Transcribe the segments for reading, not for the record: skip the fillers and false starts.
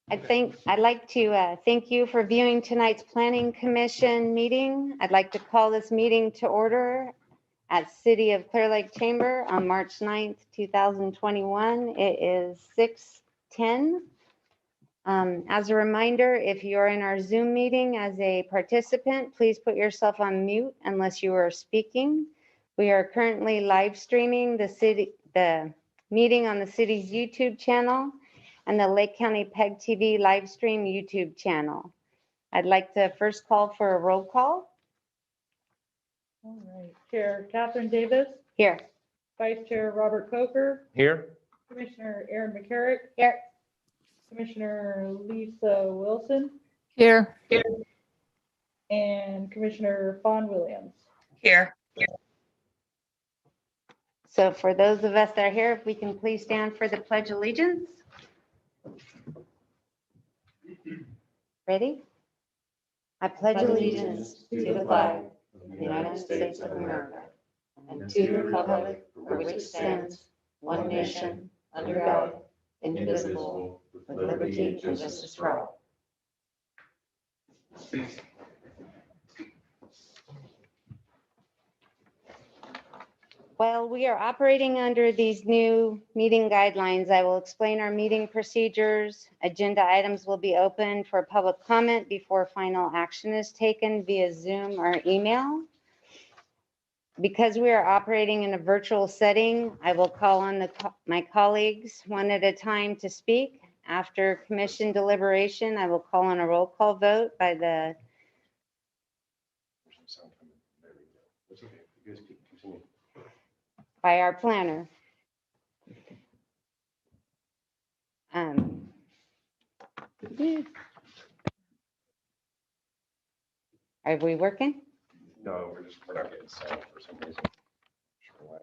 I'd like to thank you for viewing tonight's Planning Commission meeting. I'd like to call this meeting to order at City of Clearlake Chamber on March 9th, 2021. It is 6:10. As a reminder, if you're in our Zoom meeting as a participant, please put yourself on mute unless you are speaking. We are currently live streaming the meeting on the city's YouTube channel and the Lake County PEG TV live stream YouTube channel. I'd like to first call for a roll call. All right, Chair Catherine Davis, Here. Vice Chair Robert Coker, Here. Commissioner Aaron McCarrick, Here. Commissioner Lisa Wilson, Here. and Commissioner Fawn Williams. Here. So for those of us that are here, if we can please stand for the Pledge of Allegiance. Ready? I pledge allegiance to the flag of the United States of America and to the republic for which it stands, one nation, under God, indivisible, with liberty and justice for all. While we are operating under these new meeting guidelines, I will explain our meeting procedures. Agenda items will be open for public comment before final action is taken via Zoom or email. Because we are operating in a virtual setting, I will call on my colleagues one at a time to speak. After commission deliberation, I will call on a roll call vote by our planner. Are we working? No, we're not getting sound for some reason. Sure why.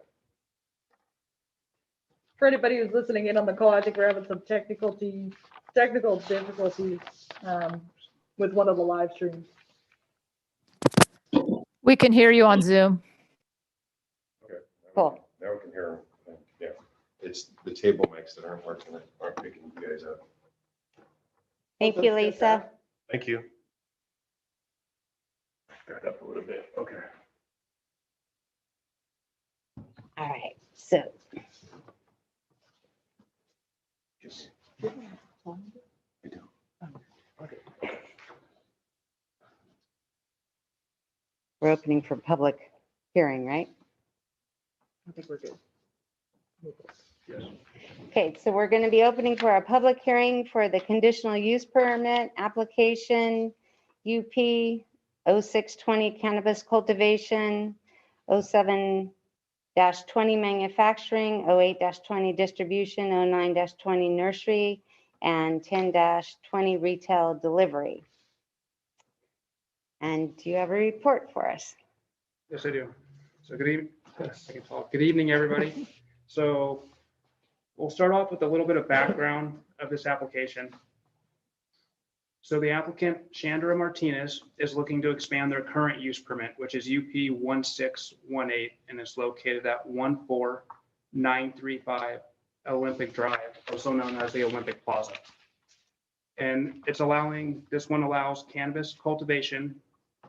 For anybody who's listening in on the call, I think we're having some technical difficulties with one of the live streams. We can hear you on Zoom. Okay. Cool. Now we can hear them. Yeah, it's the table mics that aren't working, that aren't picking you guys up. Thank you, Lisa. Thank you. Back up a little bit. Okay. All right, so. Yes. I do. Okay. We're opening for public hearing, right? I think we're good. Yes. Okay, so we're going to be opening for our public hearing for the conditional use permit application UP 0620 cannabis cultivation, 07-20 manufacturing, 08-20 distribution, 09-20 nursery, and 10-20 retail delivery. And do you have a report for us? Yes, I do. So good evening. I can talk. Good evening, everybody. So we'll start off with a little bit of background of this application. So the applicant, Chandra Martinez, is looking to expand their current use permit, which is UP 1618, and is located at 14935 Olympic Drive, also known as the Olympic Plaza. And this one allows cannabis cultivation.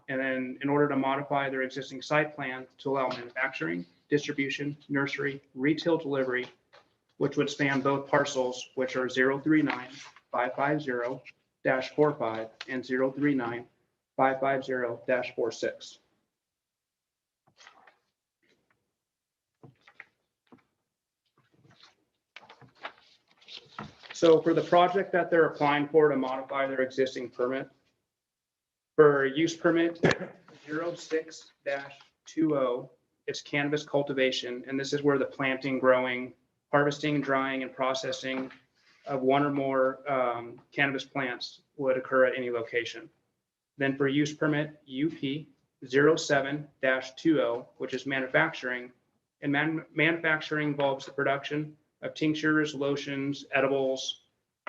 And then in order to modify their existing site plan to allow manufacturing, distribution, nursery, retail delivery, which would span both parcels, which are 039-550-45 and 039-550-46. So for the project that they're applying for to modify their existing permit, for use permit 06-20, it's cannabis cultivation, and this is where the planting, growing, harvesting, drying, and processing of one or more cannabis plants would occur at any location. Then for use permit UP 07-20, which is manufacturing, and manufacturing involves the production of tinctures, lotions, edibles,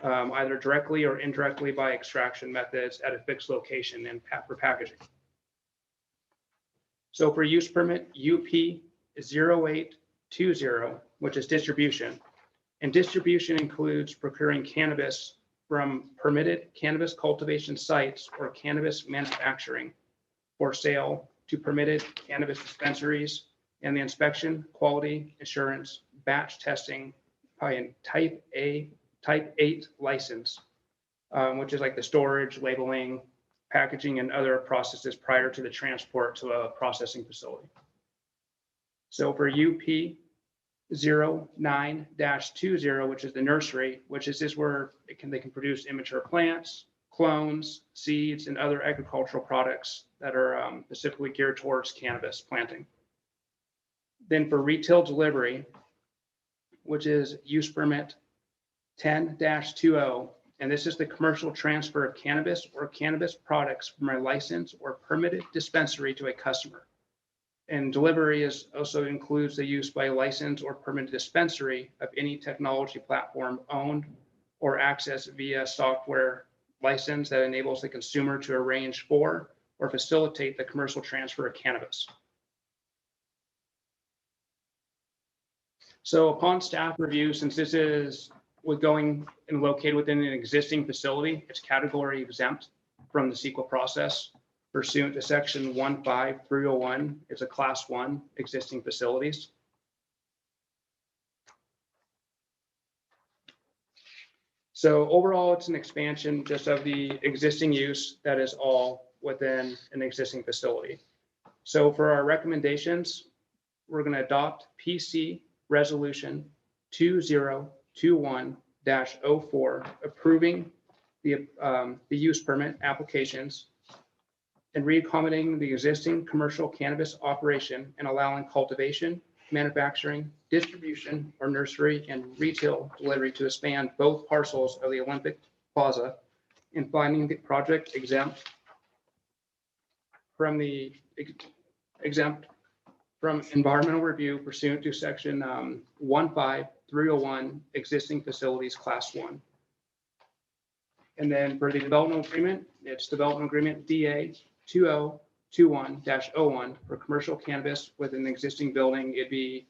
either directly or indirectly by extraction methods at a fixed location and for packaging. So for use permit UP 08-20, which is distribution, And distribution includes procuring cannabis from permitted cannabis cultivation sites or cannabis manufacturing for sale to permitted cannabis dispensaries, and the inspection, quality assurance, batch testing by a type 8 license, which is like the storage, labeling, packaging, and other processes prior to the transport to a processing facility. So for UP 09-20, which is the nursery, which is this where they can produce immature plants, clones, seeds, and other agricultural products that are specifically geared towards cannabis planting. Then for retail delivery, which is use permit 10-20, and this is the commercial transfer of cannabis or cannabis products from a licensed or permitted dispensary to a customer. And delivery also includes the use by a licensed or permitted dispensary of any technology platform owned or accessed via software license that enables the consumer to arrange for or facilitate the commercial transfer of cannabis. So upon staff review, since this is going and located within an existing facility, it's category exempt from the CEQA process pursuant to section 15301. It's a class 1 existing facilities. So overall, it's an expansion just of the existing use that is all within an existing facility. So for our recommendations, we're going to adopt PC Resolution 2021-04, approving the use permit applications and reaccommodating the existing commercial cannabis operation and allowing cultivation, manufacturing, distribution, or nursery and retail delivery to span both parcels of the Olympic Plaza, and finding the project exempt from environmental review pursuant to section 15301, existing facilities class 1. And then for the development agreement, it's development agreement DA 2021-01 for commercial cannabis within the existing building. The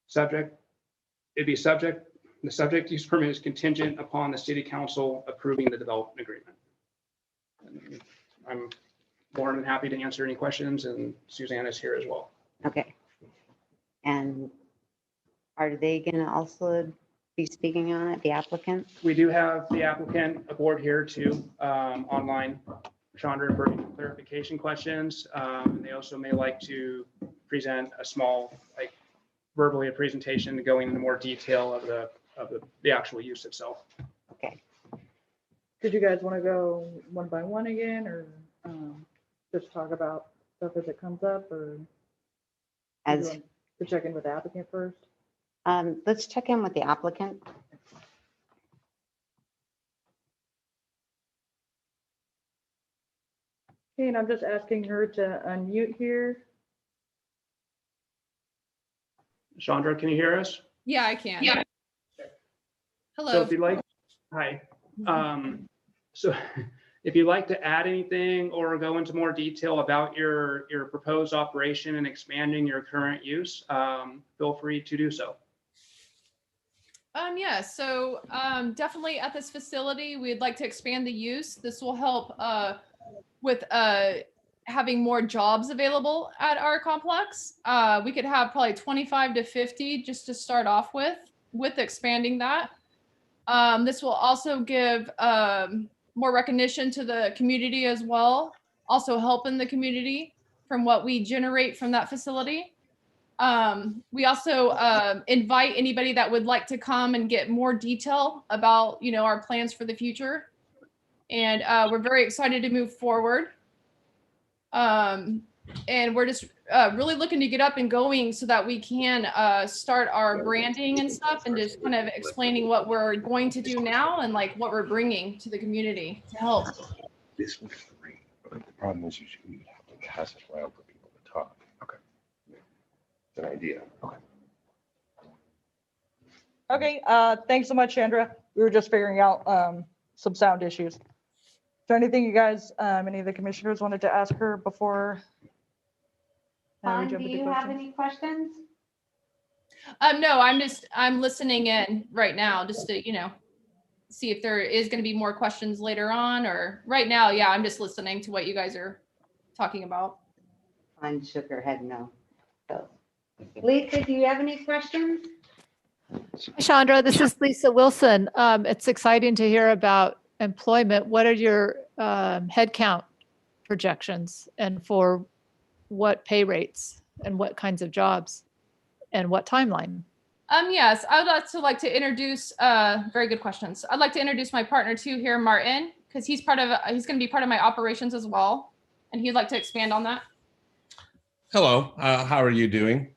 subject use permit is contingent upon the city council approving the development agreement. And I'm more than happy to answer any questions, and Suzanne is here as well. Okay. And are they going to also be speaking on it, the applicant? We do have the applicant aboard here too, online, Chandra, for clarification questions. And they also may like to present a small, like verbally a presentation going into more detail of the actual use itself. Okay. Did you guys want to go one by one again, or just talk about stuff as it comes up, or As to check in with the applicant first? let's check in with the applicant. Okay, and I'm just asking her to unmute here. Chandra, can you hear us? Yeah, I can. Yeah. So Hello. if you'd like, hi. So if you'd like to add anything or go into more detail about your proposed operation and expanding your current use, feel free to do so. Yeah, so definitely at this facility, we'd like to expand the use. This will help with having more jobs available at our complex. We could have probably 25 to 50 just to start off with expanding that. This will also give more recognition to the community as well, also helping the community from what we generate from that facility. We also invite anybody that would like to come and get more detail about, our plans for the future. And we're very excited to move forward. And we're just really looking to get up and going so that we can start our branding and stuff, and just kind of explaining what we're going to do now and like what we're bringing to the community to help. This was free, but the problem is you have to pass it around for people to talk. Okay. It's an idea. Okay. Okay, thanks so much, Chandra. We were just figuring out some sound issues. Is there anything you guys, any of the commissioners wanted to ask her before? we Fawn, jump do into you have questions? any questions? No, I'm listening in right now just to, see if there is going to be more questions later on, or right now, yeah, I'm just listening to what you guys are talking about. Ann shook her head no. So, Lisa, do you have any questions? Hi, Chandra, this is Lisa Wilson. It's exciting to hear about employment. What are your headcount projections and for what pay rates and what kinds of jobs and what timeline? Yes, I would also like to introduce, very good questions. I'd like to introduce my partner too here, Martin, because he's going to be part of my operations as well. And he'd like to expand on that. Hello, how are you doing?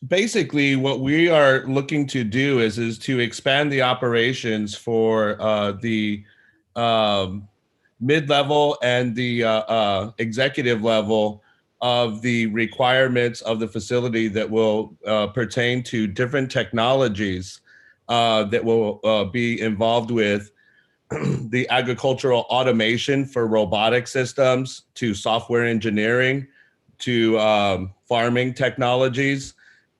Basically, what we are looking to do is to expand the operations for the mid-level and the executive level of the requirements of the facility that will pertain to different technologies that will be involved with the agricultural automation for robotic systems to software engineering to farming technologies.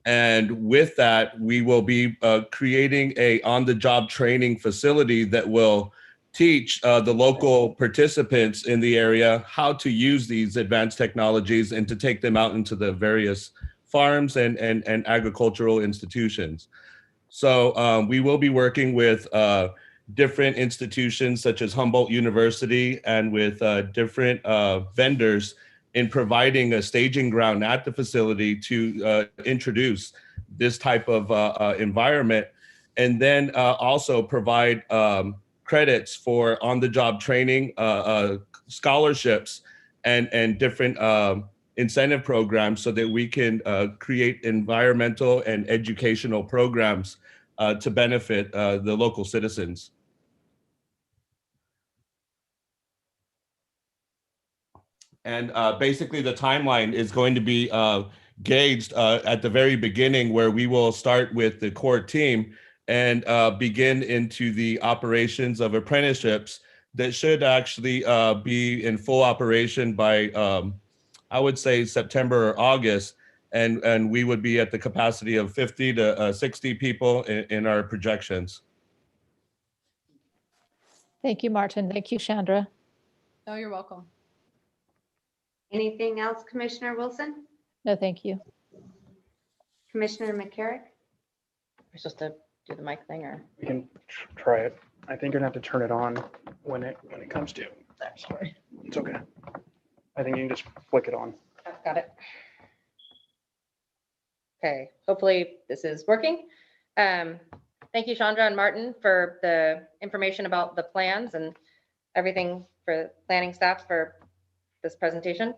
And with that, we will be creating a on-the-job training facility that will teach the local participants in the area how to use these advanced technologies and to take them out into the various farms and agricultural institutions. So we will be working with different institutions such as Humboldt University and with different vendors in providing a staging ground at the facility to introduce this type of environment, and then also provide credits for on-the-job training, scholarships, and different incentive programs so that we can create environmental and educational programs to benefit the local citizens. And basically the timeline is going to be gauged at the very beginning, where we will start with the core team and begin into the operations of apprenticeships that should actually be in full operation by, I would say, September or August. And we would be at the capacity of 50 to 60 people in our projections. Thank you, Martin. Thank you, Chandra. Oh, you're welcome. Anything else, Commissioner Wilson? No, thank you. Commissioner McCarrick? We're supposed to do the mic thing, or? We can try it. I think you're gonna have to turn it on when it comes to. Sorry. It's okay. I think you can just flick it on. I've got it. Okay, hopefully this is working. Thank you, Chandra and Martin, for the information about the plans and everything for planning staff for this presentation.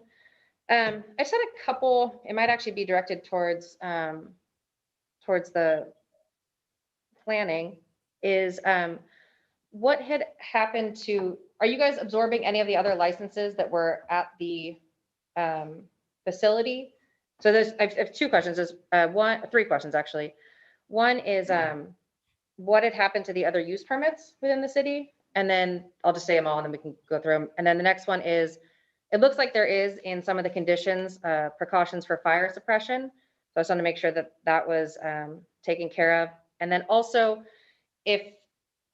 I just had a couple, it might actually be directed towards the planning, is what had happened to, are you guys absorbing any of the other licenses that were at the facility? So I have two questions. Three questions actually. One is what had happened to the other use permits within the city? And then I'll just say them all and then we can go through them. And then the next one is, it looks like there is in some of the conditions, precautions for fire suppression. So I just want to make sure that that was taken care of. And then also, if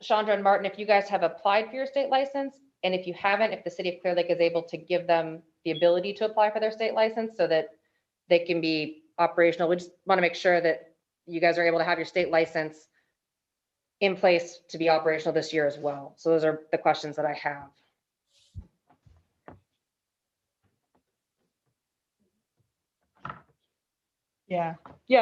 Chandra and Martin, if you guys have applied for your state license, and if you haven't, if the city of Clearlake is able to give them the ability to apply for their state license so that they can be operational. We just want to make sure that you guys are able to have your state license in place to be operational this year as well. So those are the questions that I have. Yeah.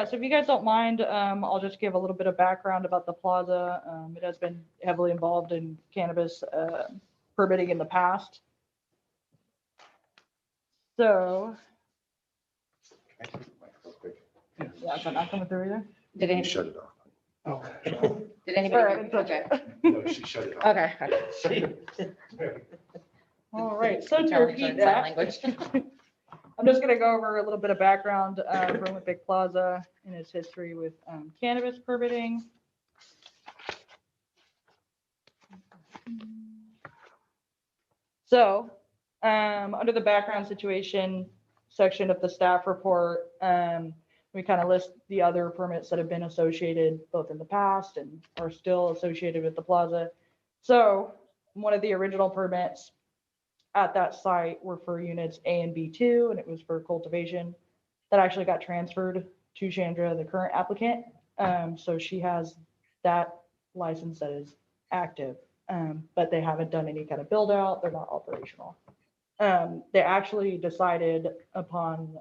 So if you guys don't mind, I'll just give a little bit of background about the plaza. It has been heavily involved in cannabis permitting in the past. So, yeah, is that not coming through either? Did You any, shut it off. Oh. did anybody? Sorry, I didn't touch Okay. No, she shut it off. Okay. All right, so to Tell them repeat sign that, language. I'm just gonna go over a little bit of background for Olympic Plaza and its history with cannabis permitting. So, under the background situation section of the staff report, We kind of list the other permits that have been associated both in the past and are still associated with the plaza. So one of the original permits at that site were for units A and B2, and it was for cultivation. That actually got transferred to Chandra, the current applicant. So she has that license that is active, but they haven't done any kind of build out. They're not operational. They actually decided upon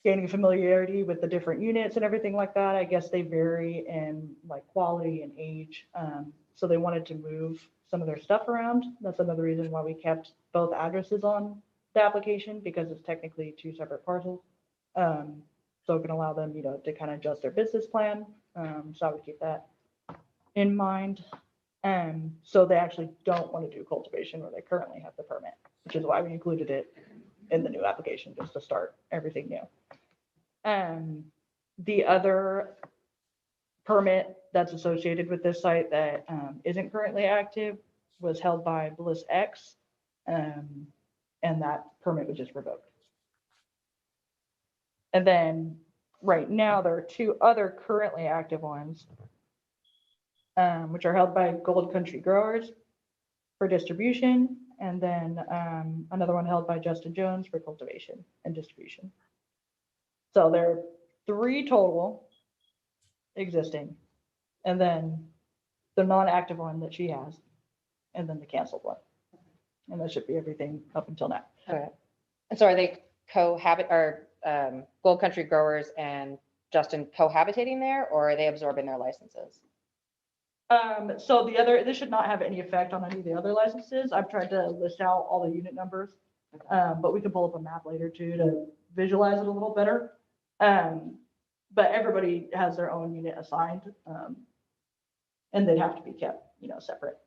gaining familiarity with the different units and everything like that. I guess they vary in like quality and age. So they wanted to move some of their stuff around. That's another reason why we kept both addresses on the application, because it's technically two separate parcels. So it can allow them, to kind of adjust their business plan. So I would keep that in mind. So they actually don't want to do cultivation where they currently have the permit, which is why we included it in the new application, just to start everything new. The other permit that's associated with this site that isn't currently active was held by Bliss X, and that permit was just revoked. And then right now there are two other currently active ones, which are held by Gold Country Growers for distribution, and then another one held by Justin Jones for cultivation and distribution. So there are 3 total existing, and then the non-active one that she has, and then the canceled one. And that should be everything up until now. Okay. And so are they Gold Country Growers and Justin cohabitating there, or are they absorbing their licenses? So this should not have any effect on any of the other licenses. I've tried to list out all the unit numbers, but we can pull up a map later too to visualize it a little better. But everybody has their own unit assigned, and they'd have to be kept, separate.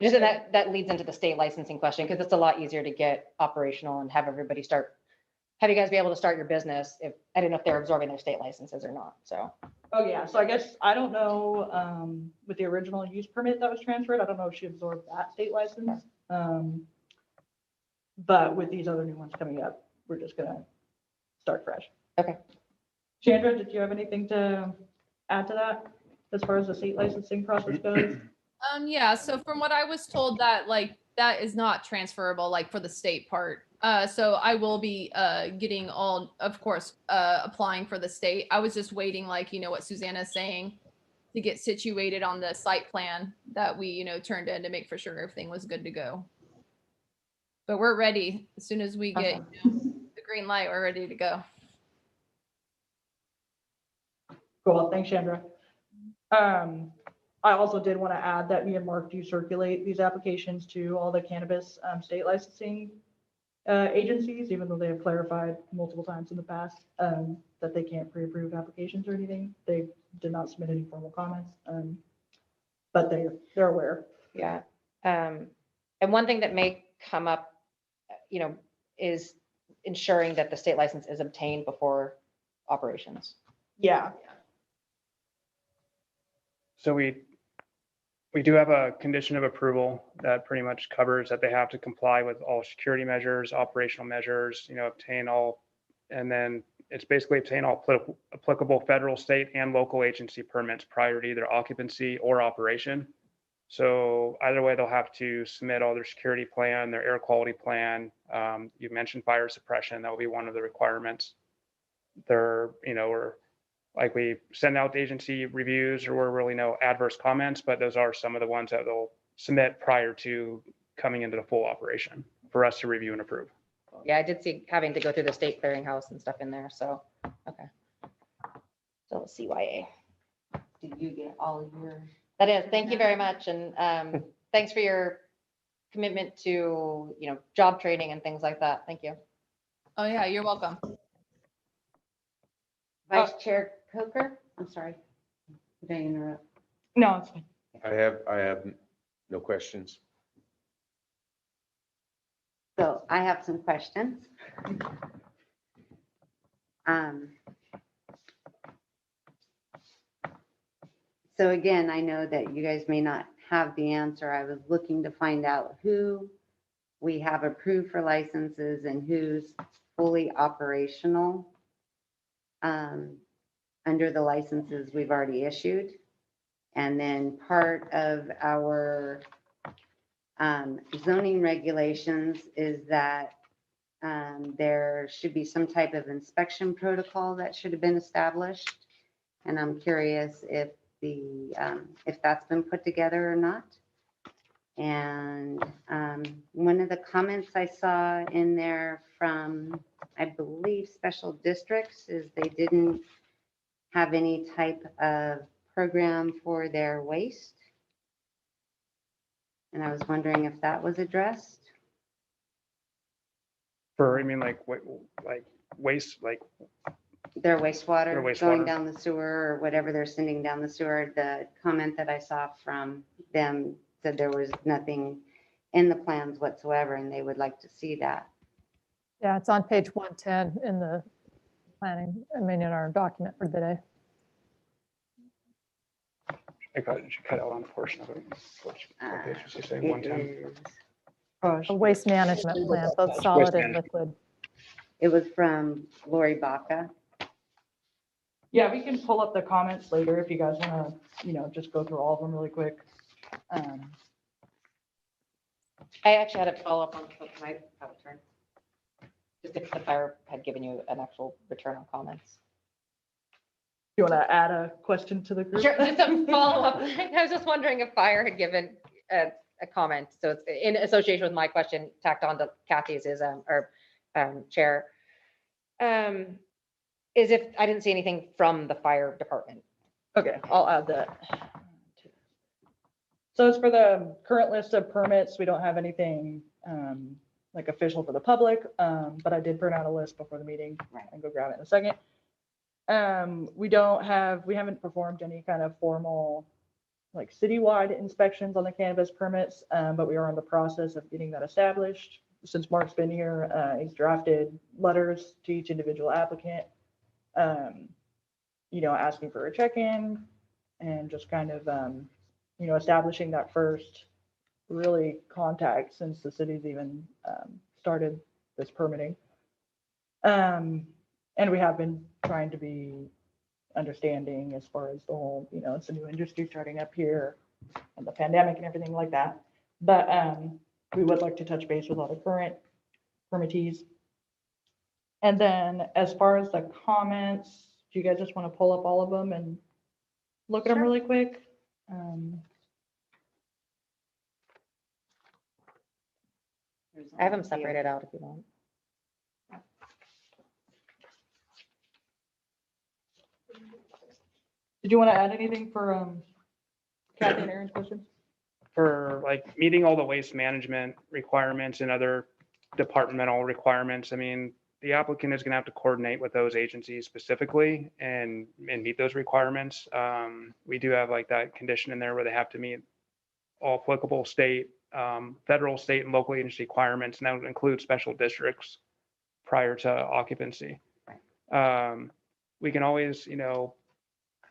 Just that leads into the state licensing question, because it's a lot easier to get operational and have you guys be able to start your business. I don't know if they're absorbing their state licenses or not, so. Oh, yeah. So I guess, I don't know, with the original use permit that was transferred, I don't know if she absorbed that state license. But with these other new ones coming up, we're just gonna start fresh. Okay. Chandra, did you have anything to add to that as far as the state licensing process goes? Yeah, so from what I was told, that that is not transferable, like for the state part. So I will be getting all, of course, applying for the state. I was just waiting, what Susanna's saying, to get situated on the site plan that we, turned in to make for sure everything was good to go. But we're ready. As soon as we get the green light, we're ready to go. Cool, thanks, Chandra. I also did want to add that me and Mark do circulate these applications to all the cannabis state licensing agencies, even though they have clarified multiple times in the past that they can't pre-approve applications or anything. They did not submit any formal comments, but they're aware. Yeah. And one thing that may come up, is ensuring that the state license is obtained before operations. Yeah. So we do have a condition of approval that pretty much covers that they have to comply with all security measures, operational measures, obtain all, and then it's basically obtain all applicable federal, state, and local agency permits prior to either occupancy or operation. So either way, they'll have to submit all their security plan, their air quality plan. You mentioned fire suppression. That will be one of the requirements. Like we send out agency reviews, or we're really no adverse comments, but those are some of the ones that they'll submit prior to coming into the full operation for us to review and approve. Yeah, I did see having to go through the state clearinghouse and stuff in there, so, okay. So CYA. Did you get all your? That is, thank you very much, and thanks for your commitment to, job training and things like that. Thank you. Oh, yeah, you're welcome. Vice Chair Coker, I'm sorry. Did I interrupt? No, it's fine. I have no questions. So I have some questions. So again, I know that you guys may not have the answer. I was looking to find out who we have approved for licenses and who's fully operational under the licenses we've already issued. And then part of our zoning regulations is that there should be some type of inspection protocol that should have been established. And I'm curious if if that's been put together or not. And one of the comments I saw in there from, I believe, special districts is they didn't have any type of program for their waste. And I was wondering if that was addressed. For, I mean, like waste, like, Their wastewater Their going wastewater. down the sewer or whatever they're sending down the sewer. The comment that I saw from them said there was nothing in the plans whatsoever and they would like to see that. Yeah, it's on page 110 in the planning, in our document for the day. she cut out on a portion of it. What page was she saying? It 110? is- A waste management plan, both solid and management. liquid. It was from Lori Baca. Yeah, we can pull up the comments later if you guys want to, just go through all of them really quick. I actually had a follow-up on, can I have a turn? Just if the fire had given you an actual return on comments. You want to add a question to the group? Sure, just a follow-up. I was just wondering if fire had given a comment. So it's in association with my question tacked on to Kathy's is, or chair. Is if, I didn't see anything from the fire department. Okay, I'll add that. So as for the current list of permits, we don't have anything like official for the public, but I did print out a list before the meeting and go grab it in a second. We haven't performed any kind of formal like citywide inspections on the cannabis permits, but we are in the process of getting that established. Since Mark's been here, he's drafted letters to each individual applicant, asking for a check-in and just kind of, establishing that first really contact since the city's even started this permitting. And we have been trying to be understanding as far as the whole, it's a new industry starting up here and the pandemic and everything like that. But we would like to touch base with all the current permittees. And then as far as the comments, do you guys just want to pull up all of them and look at them Sure. really quick? I have them separated out if you want. Did you want to add anything for Kathy and Aaron's questions? For like meeting all the waste management requirements and other departmental requirements, I mean, the applicant is going to have to coordinate with those agencies specifically and meet those requirements. We do have like that condition in there where they have to meet all applicable state, federal, state, and local agency requirements, and that would include special districts prior to occupancy. We can always,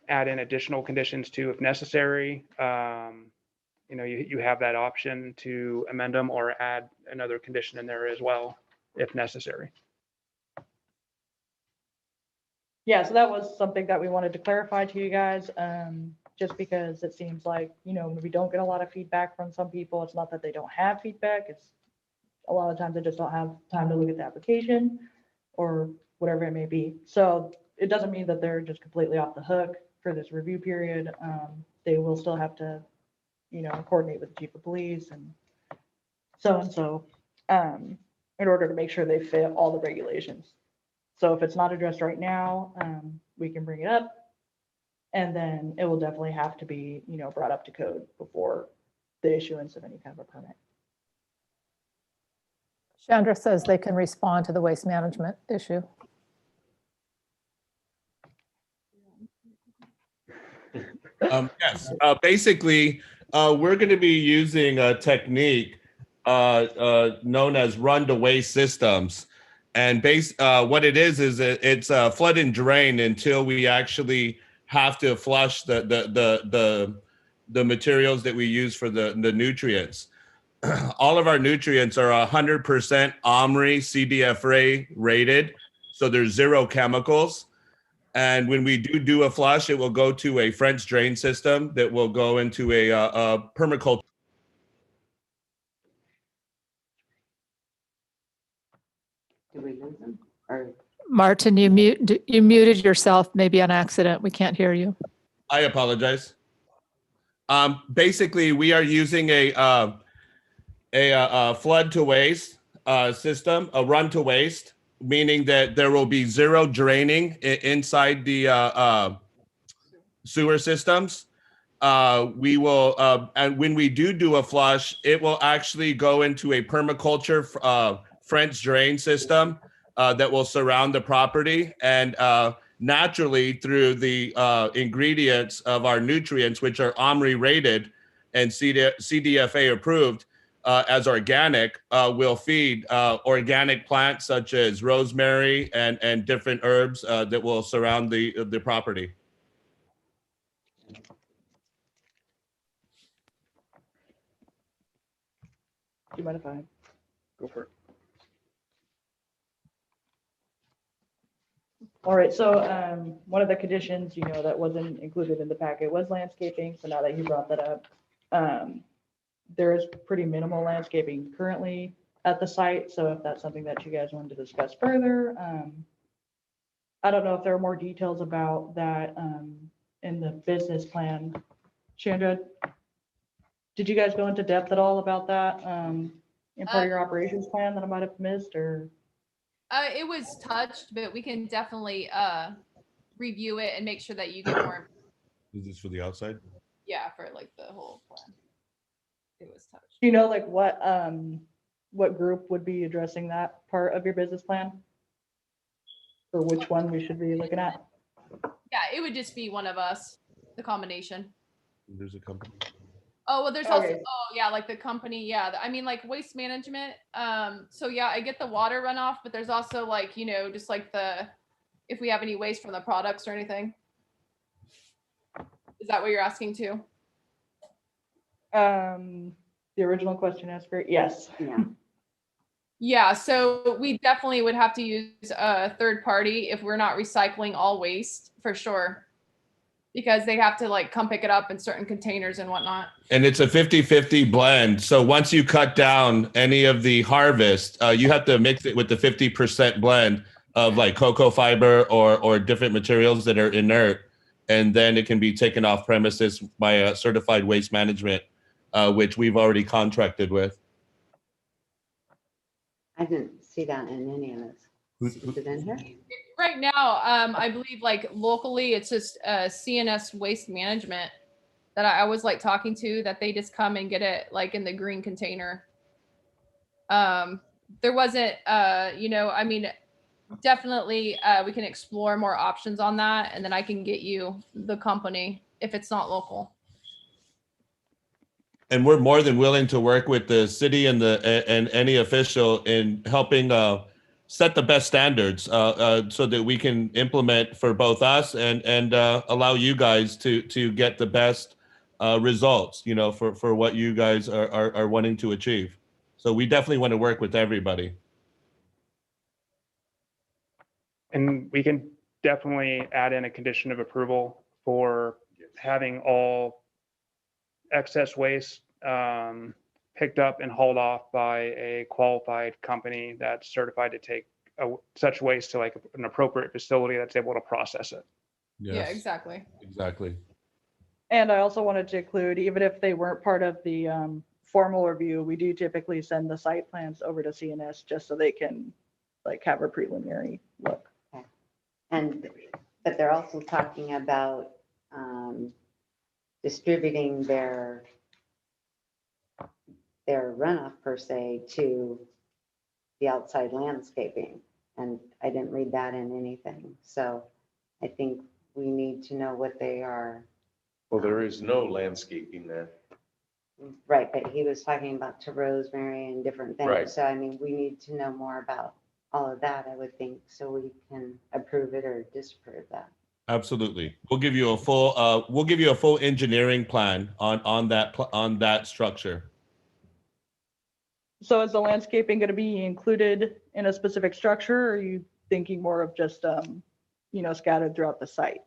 add in additional conditions too if necessary. You have that option to amend them or add another condition in there as well if necessary. Yeah, so that was something that we wanted to clarify to you guys, just because it seems like, we don't get a lot of feedback from some people. It's not that they don't have feedback. It's a lot of times they just don't have time to look at the application or whatever it may be. So it doesn't mean that they're just completely off the hook for this review period. They will still have to, coordinate with the chief of police and so in order to make sure they fit all the regulations. So if it's not addressed right now, we can bring it up. And then it will definitely have to be, brought up to code before the issuance of any kind of a permit. Chandra says they can respond to the waste management issue. Yes, basically, we're going to be using a technique known as run-to-waste systems. And what it is it's a flood and drain until we actually have to flush the materials that we use for the nutrients. all of our nutrients are 100% OMRI CDFA rated. So there's 0 chemicals. And when we do a flush, it will go to a French drain system that will go into a permaculture. Do we lose them? Or Martin, you muted yourself, maybe on accident. We can't hear you. I apologize. Basically, we are using a flood to waste system, a run to waste, meaning that there will be 0 draining inside the sewer systems. We will, and when we do a flush, it will actually go into a permaculture French drain system that will surround the property. And naturally, through the ingredients of our nutrients, which are OMRI rated and CDFA approved as organic, will feed organic plants such as rosemary and different herbs that will surround the property. Do you mind if I Go for it. All right, so one of the conditions, that wasn't included in the packet was landscaping. So now that you brought that up, there is pretty minimal landscaping currently at the site. So if that's something that you guys wanted to discuss further, I don't know if there are more details about that in the business plan. Chandra, did you guys go into depth at all about that in part of your operations plan that I might have missed, or? It was touched, but we can definitely review it and make sure that you get more. Is this for the outside? Yeah, for like the whole plan. It was touched. Do you know like what group would be addressing that part of your business plan? Or which one we should be looking at? Yeah, it would just be one of us, the combination. There's a company. Oh, well, there's also, Okay. oh yeah, like the company. Yeah. I mean, like waste management. So yeah, I get the water runoff, but there's also like, just like if we have any waste from the products or anything. Is that what you're asking too? The original question asked for, yes. yeah. Yeah, so we definitely would have to use a third party if we're not recycling all waste, for sure. Because they have to like come pick it up in certain containers and whatnot. And it's a 50-50 blend. So once you cut down any of the harvest, you have to mix it with the 50% blend of like cocoa fiber or different materials that are inert. And then it can be taken off premises by a certified waste management, which we've already contracted with. I didn't see that in any of this. Is it in here? Right now, I believe like locally, it's just CNS Waste Management that I was like talking to, that they just come and get it like in the green container. There wasn't, I mean, definitely we can explore more options on that, and then I can get you the company if it's not local. And we're more than willing to work with the city and any official in helping set the best standards so that we can implement for both us and allow you guys to get the best results, for what you guys are wanting to achieve. So we definitely want to work with everybody. And we can definitely add in a condition of approval for having all excess waste picked up and hauled off by a qualified company that's certified to take such waste to like an appropriate facility that's able to process it. Yes, Yeah, exactly. exactly. And I also wanted to include, even if they weren't part of the formal review, we do typically send the site plans over to CNS just so they can like have a preliminary look. But they're also talking about distributing their runoff per se to the outside landscaping. And I didn't read that in anything. So I think we need to know what they are. Well, there is no landscaping there. Right, but he was talking about to rosemary and different things. Right. So I mean, we need to know more about all of that, I would think, so we can approve it or disapprove that. Absolutely. We'll give you a full engineering plan on that structure. So is the landscaping going to be included in a specific structure, or are you thinking more of just, scattered throughout the site?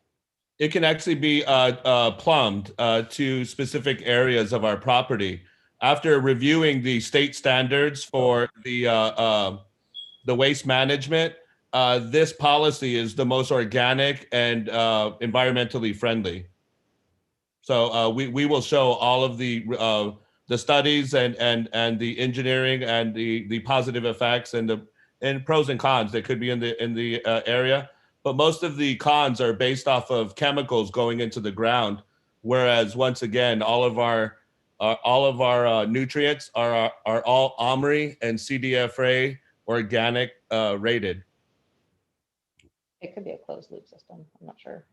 It can actually be plumbed to specific areas of our property. After reviewing the state standards for the waste management, this policy is the most organic and environmentally friendly. So we will show all of the studies and the engineering and the positive effects and the pros and cons that could be in the area. But most of the cons are based off of chemicals going into the ground, whereas once again, all of our nutrients are all OMRI and CDFA organic rated. It could be a closed loop system. I'm not sure.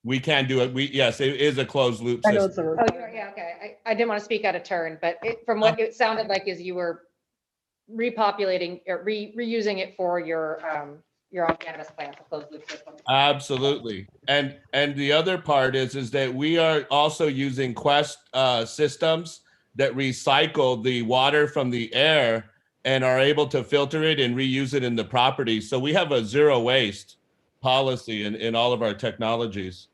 We can do it. Yes, it is a closed loop I know system. it's a Oh, yeah, okay. I didn't want to speak out of turn, but from what it sounded like is you were repopulating or reusing it for your own cannabis plants, a closed loop system. Absolutely. And the other part is that we are also using Quest systems that recycle the water from the air and are able to filter it and reuse it in the property. So we have a zero waste policy in all of our technologies.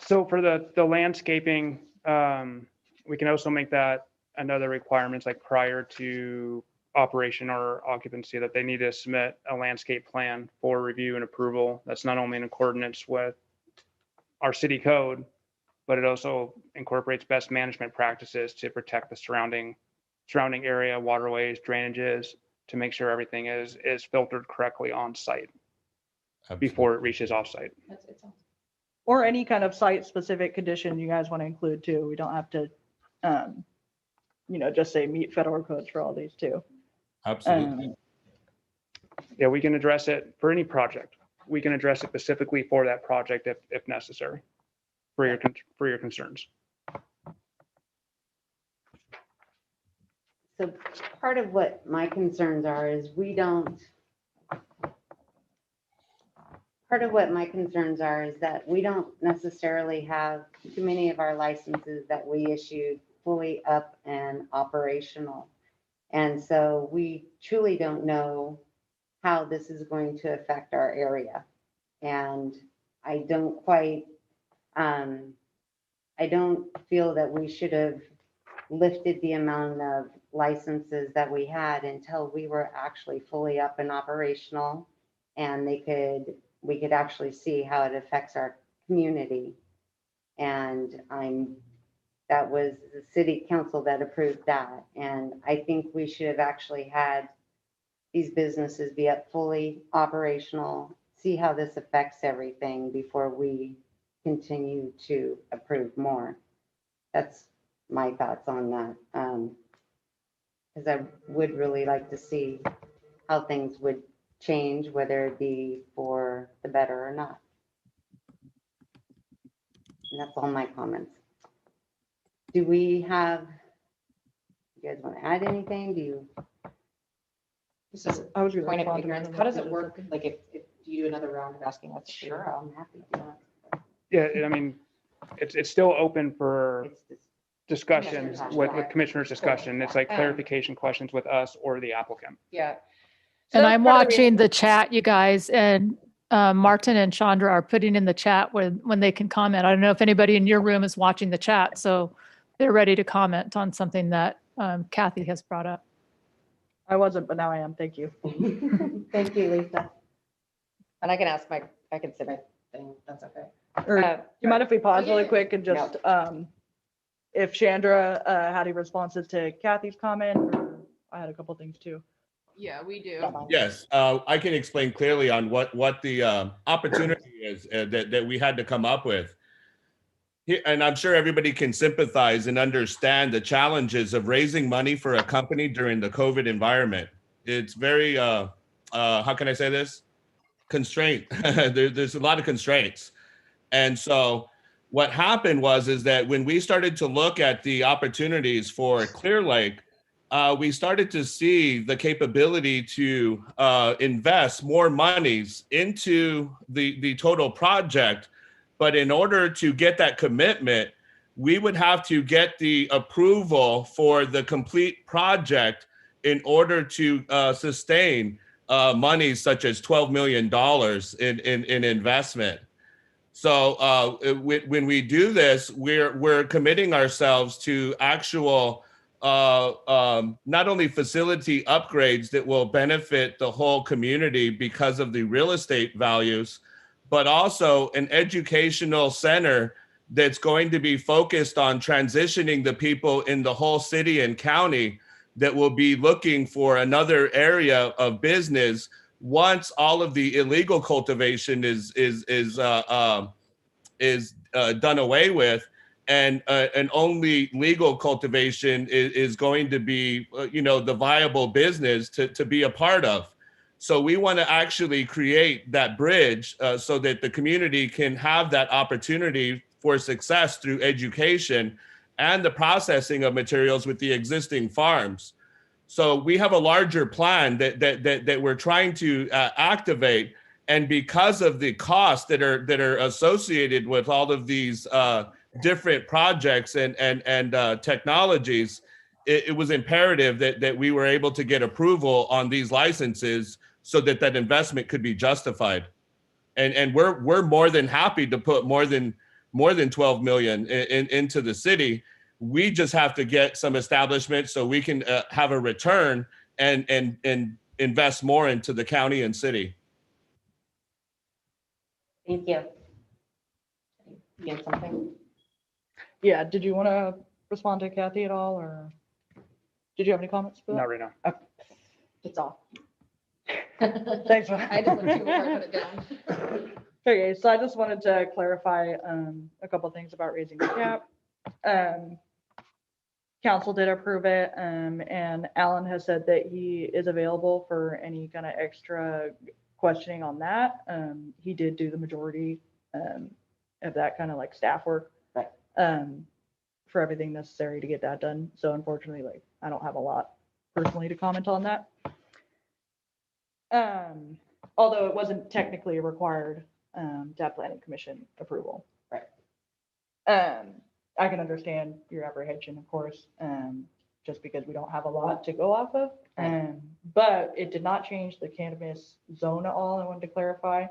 So for the landscaping, we can also make that another requirements like prior to operation or occupancy that they need to submit a landscape plan for review and approval. That's not only in accordance with our city code, but it also incorporates best management practices to protect the surrounding area, waterways, drainages, to make sure everything is filtered correctly on site before it reaches off site. Or any kind of site-specific condition you guys want to include too. We don't have to, just say meet federal codes for all these too. Absolutely. Yeah, we can address it for any project. We can address it specifically for that project if necessary, for your concerns. So part of what my concerns are is that we don't necessarily have too many of our licenses that we issued fully up and operational. And so we truly don't know how this is going to affect our area. And I don't feel that we should have lifted the amount of licenses that we had until we were actually fully up and operational, and we could actually see how it affects our community. And that was the city council that approved that. And I think we should have actually had these businesses be up fully operational, see how this affects everything before we continue to approve more. That's my thoughts on that. Because I would really like to see how things would change, whether it be for the better or not. And that's all my comments. Do you guys want to add anything? This is I was gonna point of respond to ignorance. that. How does it work? Like if you do another round of asking us? Sure, I'm happy to do that. Yeah, I mean, it's still open for It's just- discussion Commissioners. with commissioners' discussion. It's like clarification questions with us or the applicant. Yeah. And that's I'm part of the watching reason- the chat, you guys, and Martin and Chandra are putting in the chat when they can comment. I don't know if anybody in your room is watching the chat, so they're ready to comment on something that Kathy has brought up. I wasn't, but now I am. Thank you. Thank you, Lisa. And I can say my thing. That's okay. Or Uh, do you mind if we pause yeah, really yeah. quick and just, if Chandra had any responses to Kathy's comment, or I had a couple things too. Yeah, we do. Yes, I can explain clearly on what the opportunity is that we had to come up with. And I'm sure everybody can sympathize and understand the challenges of raising money for a company during the COVID environment. It's very, how can I say this? Constraint. There's a lot of constraints. And so what happened is that when we started to look at the opportunities for Clearlake, we started to see the capability to invest more monies into the total project. But in order to get that commitment, we would have to get the approval for the complete project in order to sustain monies such as $12 million in investment. So when we do this, we're committing ourselves to actual not only facility upgrades that will benefit the whole community because of the real estate values, but also an educational center that's going to be focused on transitioning the people in the whole city and county that will be looking for another area of business once all of the illegal cultivation is done away with, and only legal cultivation is going to be the viable business to be a part of. So we want to actually create that bridge so that the community can have that opportunity for success through education and the processing of materials with the existing farms. So we have a larger plan that we're trying to activate. And because of the costs that are associated with all of these different projects and technologies, it was imperative that we were able to get approval on these licenses so that investment could be justified. And we're more than happy to put more than 12 million into the city. We just have to get some establishment so we can have a return and invest more into the county and city. Thank you. You have something? Yeah, did you want to respond to Kathy at all, or did you have any comments for that? Not right now. It's all. Thanks. I just went too far, put it down. Okay, so I just wanted to clarify a couple of things about raising the cap. Council did approve it, and Alan has said that he is available for any kind of extra questioning on that. He did do the majority of that kind of like staff work for everything necessary to get that done. So unfortunately, like I don't have a lot personally to comment on that. Although it wasn't technically required to have planning commission approval. Right. I can understand your apprehension, of course, just because we don't have a lot to go off of. But it did not change the cannabis zone at all. I wanted to clarify,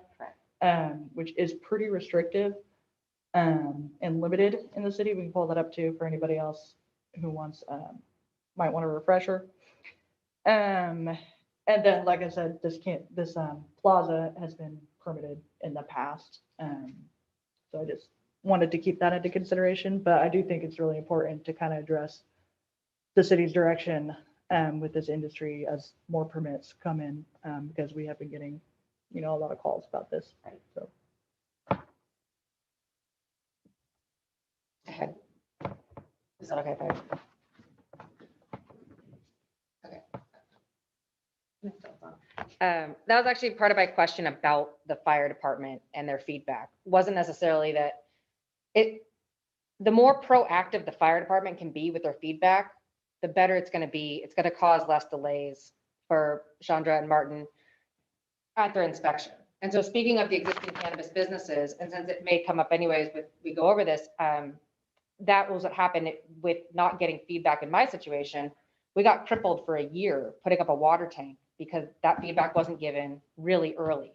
which is pretty restrictive and limited in the city. We can pull that up too for anybody else who wants, might want a refresher. And then, like I said, this plaza has been permitted in the past. So I just wanted to keep that into consideration, but I do think it's really important to kind of address the city's direction with this industry as more permits come in, because we have been getting, a lot of calls about this. So. Ahead. Is that okay? Okay. That was actually part of my question about the fire department and their feedback. Wasn't necessarily that the more proactive the fire department can be with their feedback, the better it's going to be. It's going to cause less delays for Chandra and Martin at their inspection. And so speaking of the existing cannabis businesses, and since it may come up anyways, but we go over this, that was what happened with not getting feedback in my situation. We got crippled for a year putting up a water tank because that feedback wasn't given really early.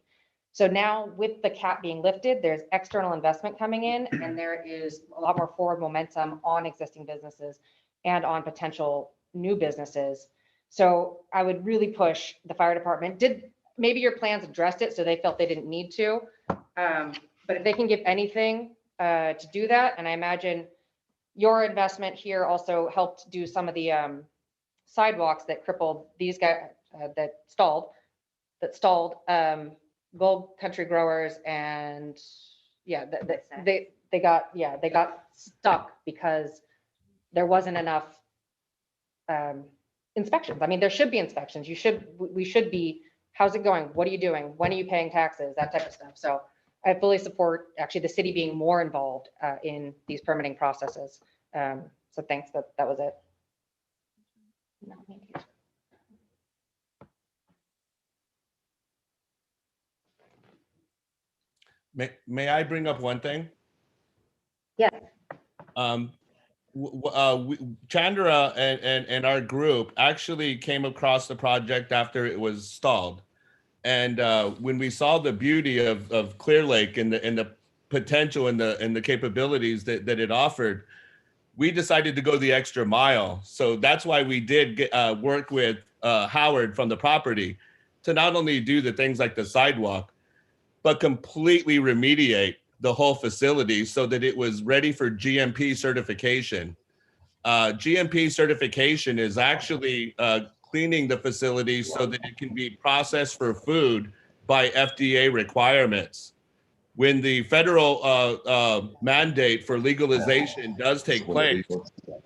So now with the cap being lifted, there's external investment coming in, and there is a lot more forward momentum on existing businesses and on potential new businesses. So I would really push the fire department. Maybe your plans addressed it, so they felt they didn't need to. But if they can give anything to do that, and I imagine your investment here also helped do some of the sidewalks that crippled these guys, that stalled Gold Country Growers, and yeah, they got stuck because there wasn't enough inspections. I mean, there should be inspections. We should be, how's it going? What are you doing? When are you paying taxes? That type of stuff. So I fully support actually the city being more involved in these permitting processes. So thanks, that was it. May I bring up one thing? Yes. Chandra and our group actually came across the project after it was stalled. And when we saw the beauty of Clearlake and the potential and the capabilities that it offered, we decided to go the extra mile. So that's why we did work with Howard from the property to not only do the things like the sidewalk, but completely remediate the whole facility so that it was ready for GMP certification. GMP certification is actually cleaning the facility so that it can be processed for food by FDA requirements. When the federal mandate for legalization does take place,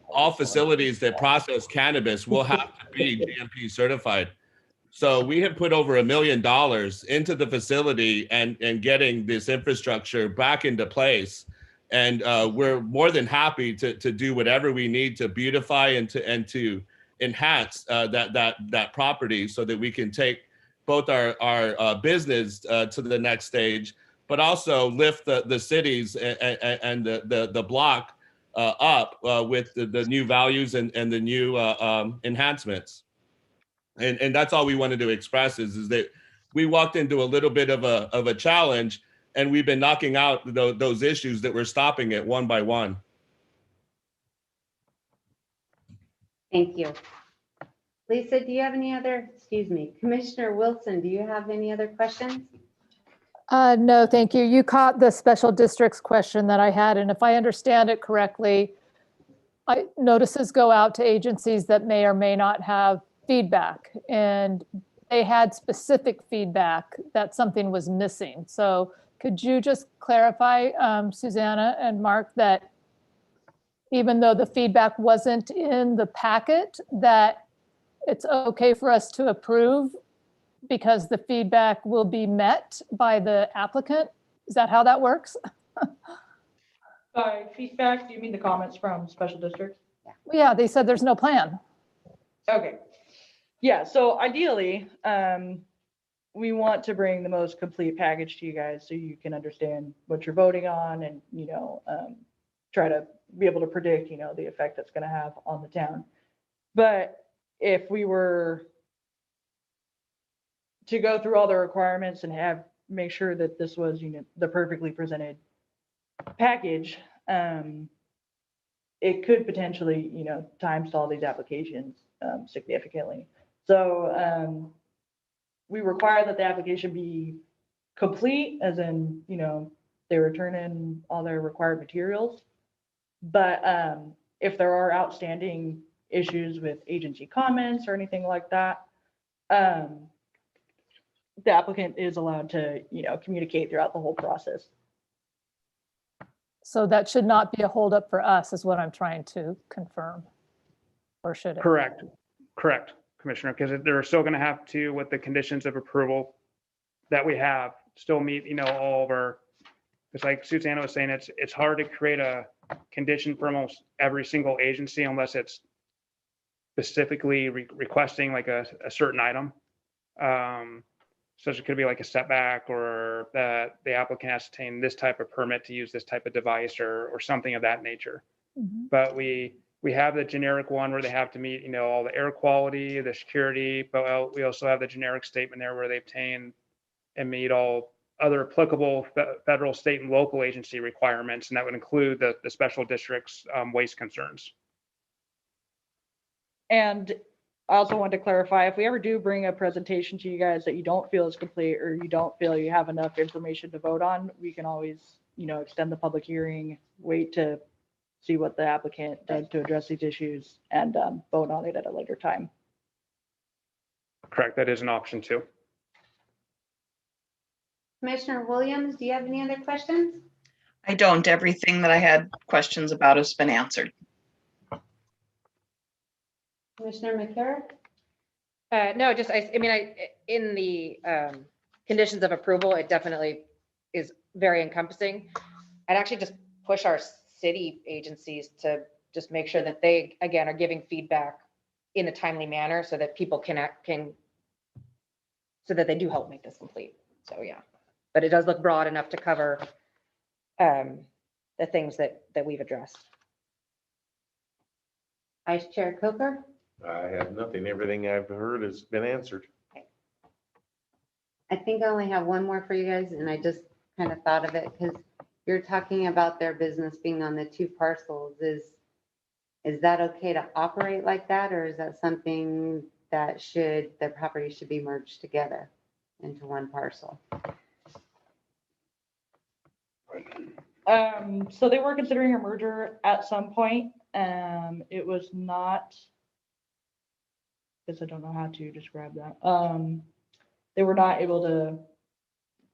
all facilities that process cannabis will have to be GMP certified. So we have put over $1 million into the facility and getting this infrastructure back into place. And we're more than happy to do whatever we need to beautify and to enhance that property so that we can take both our business to the next stage, but also lift the cities and the block up with the new values and the new enhancements. And that's all we wanted to express is that we walked into a little bit of a challenge, and we've been knocking out those issues that were stopping it one by one. Thank you. Lisa, do you have any other, excuse me, Commissioner Wilson, do you have any other questions? No, thank you. You caught the special districts question that I had, and if I understand it correctly, notices go out to agencies that may or may not have feedback, and they had specific feedback that something was missing. So could you just clarify, Susanna and Mark, that even though the feedback wasn't in the packet, that it's okay for us to approve because the feedback will be met by the applicant? Is that how that works? By feedback, do you mean the comments from special districts? Yeah, they said there's no plan. Okay. Yeah, so ideally, we want to bring the most complete package to you guys so you can understand what you're voting on and, try to be able to predict, the effect that's going to have on the town. But if we were to go through all the requirements and make sure that this was, the perfectly presented package, it could potentially, time stall these applications significantly. So we require that the application be complete, as in, they return in all their required materials. But if there are outstanding issues with agency comments or anything like that, the applicant is allowed to, communicate throughout the whole process. So that should not be a holdup for us, is what I'm trying to confirm. Or should it? Correct, Commissioner, because they're still going to have to, with the conditions of approval that we have, still meet, all of our, it's like Susanna was saying, it's hard to create a condition for almost every single agency unless it's specifically requesting like a certain item. So it could be like a setback, or that the applicant has to obtain this type of permit to use this type of device, or something of that nature. Mm-hmm. But we have the generic one where they have to meet, all the air quality, the security, but we also have the generic statement there where they obtain and meet all other applicable federal, state, and local agency requirements, and that would include the special district's waste concerns. And I also wanted to clarify, if we ever do bring a presentation to you guys that you don't feel is complete, or you don't feel you have enough information to vote on, we can always, extend the public hearing, wait to see what the applicant does to address these issues, and vote on it at a later time. Correct, that is an option too. Commissioner Williams, do you have any other questions? I don't. Everything that I had questions about has been answered. Commissioner McCarrick? No, just, in the conditions of approval, it definitely is very encompassing. I'd actually just push our city agencies to just make sure that they, again, are giving feedback in a timely manner so that people so that they do help make this complete. So, yeah. But it does look broad enough to cover the things that we've addressed. Vice Chair Coker? I have nothing. Everything I've heard has been answered. I think I only have one more for you guys, and I just kind of thought of it because you're talking about their business being on the 2 parcels. Is that okay to operate like that, or is that something that the property should be merged together into 1 parcel? So they were considering a merger at some point. It was not, because I don't know how to describe that. They were not able to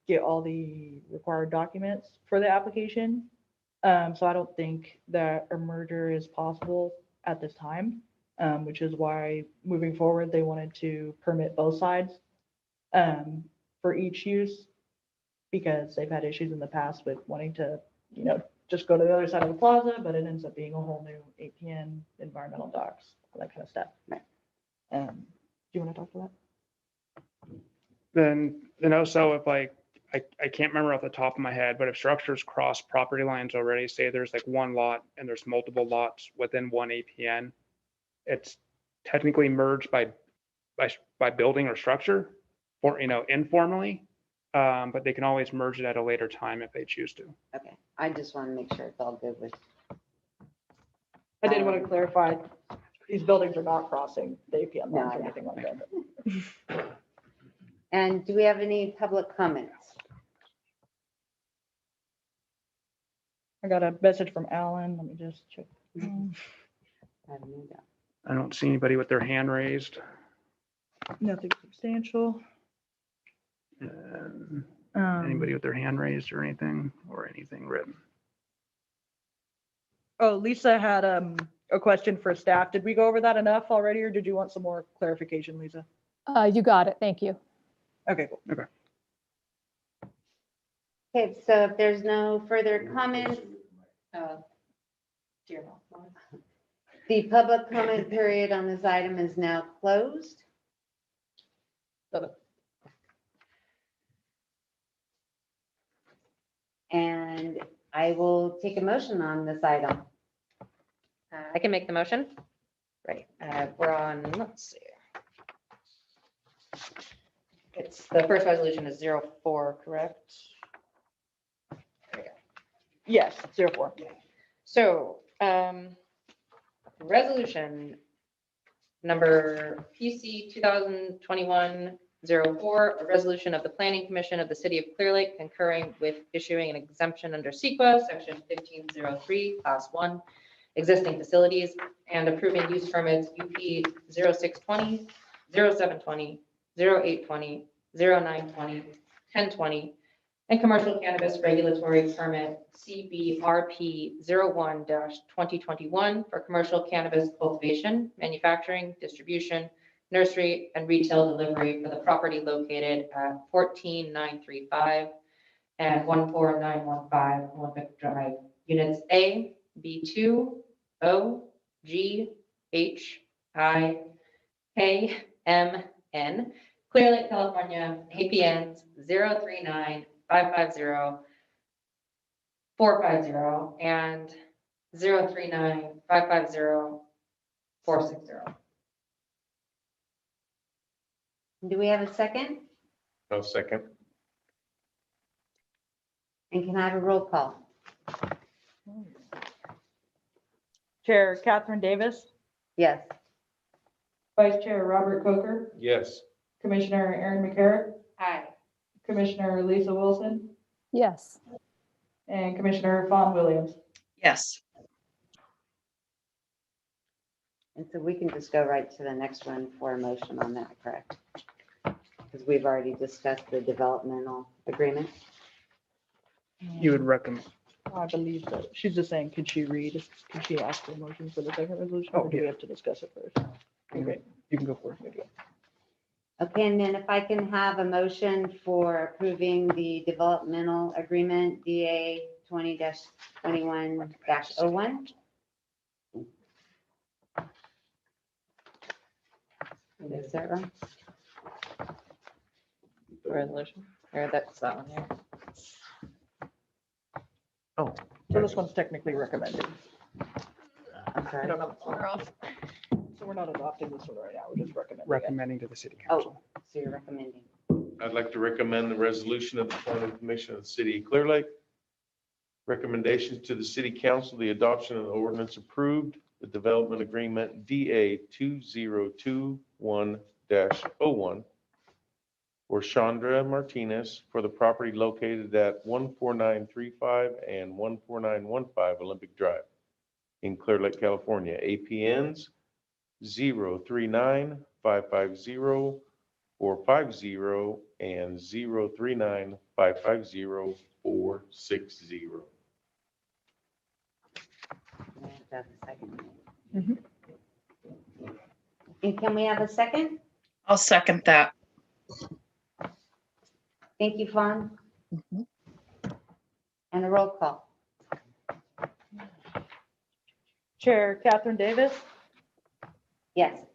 get all the required documents for the application. So I don't think that a merger is possible at this time, which is why moving forward, they wanted to permit both sides for each use, because they've had issues in the past with wanting to, just go to the other side of the plaza, but it ends up being a whole new APN, environmental docs, all that kind of stuff. Right. Do you want to talk to that? Then also if I can't remember off the top of my head, but if structures cross property lines already, say there's like 1 lot and there's multiple lots within 1 APN, it's technically merged by building or structure, or, informally, but they can always merge it at a later time if they choose to. Okay, I just want to make sure it's all good with. I did want to clarify, these buildings are not crossing the APN No, lines I or know. anything like that. And do we have any public comments? I got a message from Alan. Let me just check. I don't see anybody with their hand raised. Nothing substantial. Anybody with their hand raised or anything written? Oh, Lisa had a question for staff. Did we go over that enough already, or did you want some more clarification, Lisa? You got it. Thank you. Okay, cool. Okay, so if there's no further comments, the public comment period on this item is now closed. And I will take a motion on this item. I can make the motion. Right, we're on, let's see. It's, the first resolution is 04, correct? Yes, 04. So, resolution number PC 2021-04, a resolution of the Planning Commission of the City of Clearlake concurring with issuing an exemption under CEQA, section 1503, class 1, existing facilities, and approving use permits UP 0620, 0720, 0820, 0920, 1020, and commercial cannabis regulatory permit CBRP 01-2021 for commercial cannabis cultivation, manufacturing, distribution, nursery, and retail delivery for the property located at 14935 and 14915 Olympic Drive, units A, B2, O, G, H, I, K, M, N, Clear Lake, California, APNs 039-550-450 and 039-550-460. Do we have a second? No second. And can I have a roll call? Chair Catherine Davis, Yes. Vice Chair Robert Coker, Yes. Commissioner Aaron McCarrick, Aye. Commissioner Lisa Wilson, Yes. and Commissioner Fawn Williams. Yes. And so we can just go right to the next one for a motion on that, correct? Because we've already discussed the developmental agreement. You would recommend, I believe that she's just saying, could she ask for a motion for the second resolution, or do we have to discuss it first? Okay. you can go for it. Okay, and then if I can have a motion for approving the developmental agreement, DA 20-21-01. Is that right? Resolution, or that's that one here. So this one's technically recommended. I'm I sorry. don't know. So we're not adopting this one right now, we're just recommending it. Recommending to the city council. Oh, so you're recommending. I'd like to recommend the resolution of the planning commission of the city of Clearlake. Recommendations to the city council, the adoption of the ordinance approved, the development agreement DA 2021-01 for Chandra Martinez for the property located at 14935 and 14915 Olympic Drive in Clear Lake, California. APNs 039-550-450 and 039-550-460. That's the second. Mhm. And can we have a second? I'll second that. Thank you, Fawn. Mhm. And a roll call. Chair Catherine Davis, Yes.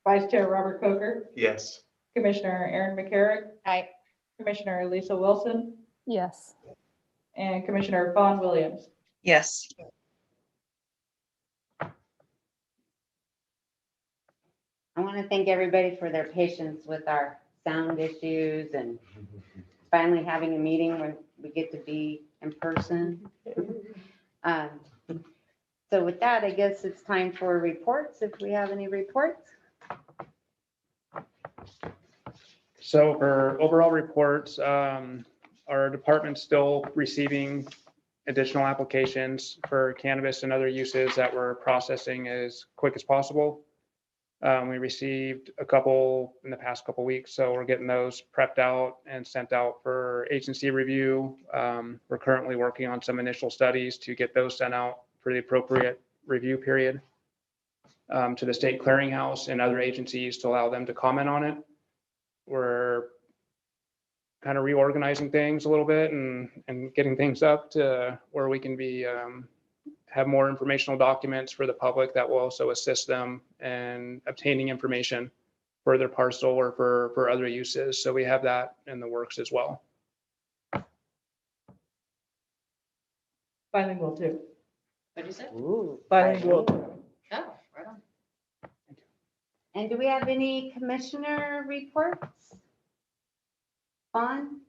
Vice Chair Robert Coker, Yes. Commissioner Aaron McCarrick, Aye. Commissioner Lisa Wilson, Yes. and Commissioner Vaughn Williams. Yes. I want to thank everybody for their patience with our sound issues and finally having a meeting where we get to be in person. So with that, I guess it's time for reports, if we have any reports. So for overall reports, our department's still receiving additional applications for cannabis and other uses that we're processing as quick as possible. We received a couple in the past couple weeks, so we're getting those prepped out and sent out for agency review. We're currently working on some initial studies to get those sent out for the appropriate review period to the state clearinghouse and other agencies to allow them to comment on it. We're kind of reorganizing things a little bit and getting things up to where we can be have more informational documents for the public that will also assist them in obtaining information for their parcel or for other uses. So we have that in the works as well. Bilingual too. What'd you say? Ooh. Bilingual. Oh, right on. And do we have any commissioner reports? Fawn?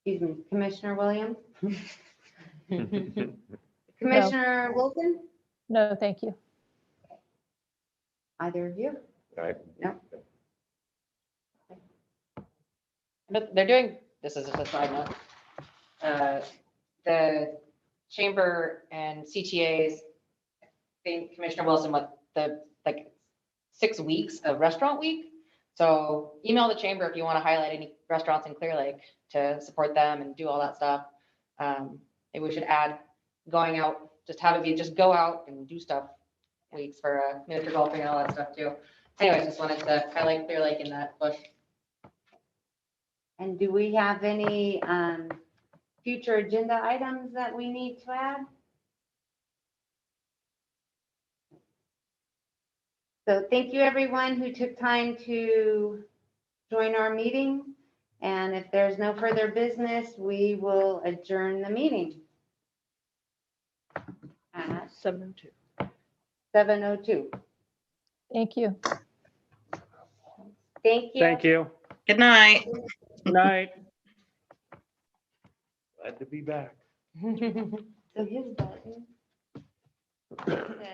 Excuse me, Commissioner Williams? Commissioner Wilson? No, thank you. Either of you? Right. No. But they're doing, this is just a side note. The chamber and CTAs, I think Commissioner Wilson, what the, like 6 weeks of restaurant week. So email the chamber if you want to highlight any restaurants in Clear Lake to support them and do all that stuff. Maybe we should add going out, just have it be, just go out and do stuff weeks for miniature golfing and all that stuff too. Anyways, just wanted to highlight Clear Lake in that push. And do we have any future agenda items that we need to add? So thank you, everyone who took time to join our meeting. And if there's no further business, we will adjourn the meeting at 7:02. 7:02. Thank you. Thank you. Thank you. Good night. Good night. Glad to be back. So his button.